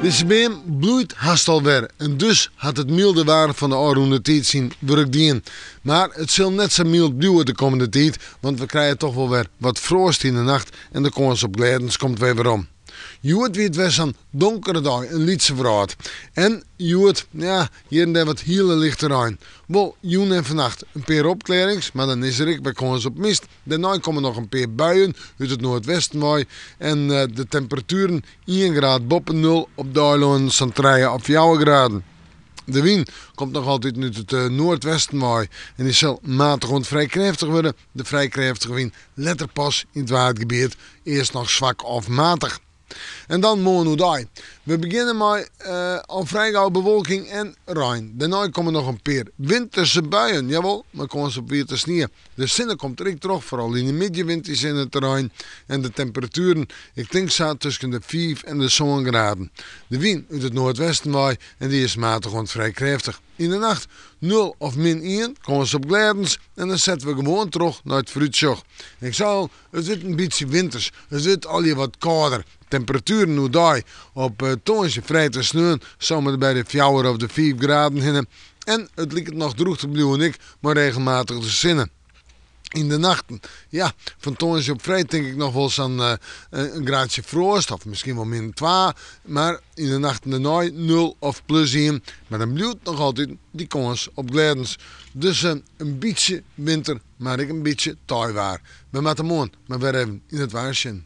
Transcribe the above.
Deze beem bloeit haast alweer en dus had het milde waar van de aanroende tijd zien werkdien. Maar het zal net zo mild blijven de komende tijd, want we krijgen toch wel weer wat frost in de nacht en de kans op gledens komt weer om. Joet wie het was een donkere dag, een lietse verraad. En Joet, ja, hier en daar wat hele lichter aan. Wel, Joen en vannacht een paar opklarings, maar dan is er ik bij kans op mist. Daarna komen nog een paar buien uit het noordwesten waai. En de temperaturen 1 graad boven 0 op de eiland staan 3 of 4 graden. De wind komt nog altijd uit het noordwesten waai en die zal matig en vrij krachtig worden. De vrij krachtige wind let er pas in het waardgebied eerst nog zwak of matig. En dan morgen. We beginnen met al vrij gauw bewolking en regen. Daarna komen nog een paar winterse buien. Jawel, maar kans op weer te sneeuw. De zon komt er terug, vooral in de middenwind is in het terrein. En de temperaturen, ik denk zo tussen de 5 en de 7 graden. De wind uit het noordwesten waai en die is matig en vrij krachtig. In de nacht 0 of -1, kans op gledens. En dan zetten we gewoon terug naar het fruitsjoch. Ik zei al, het wordt een beetje winters. Het wordt al je wat kouder. Temperaturen nu daar op toonsje vrij te sneeuwen, zomaar bij de 4 of de 5 graden hinnen. En het lijkt nog droog te blijven, maar regelmatig te zinnen. In de nachten, ja, van toonsje op vrij denk ik nog wel zo'n een graadje frost, of misschien wel -2. Maar in de nachten daarna 0 of +1. Maar dan blijft nog altijd die kans op gledens. Dus een beetje winter, maar ik een beetje taai waar. We maken morgen maar weer even in het waarsjen.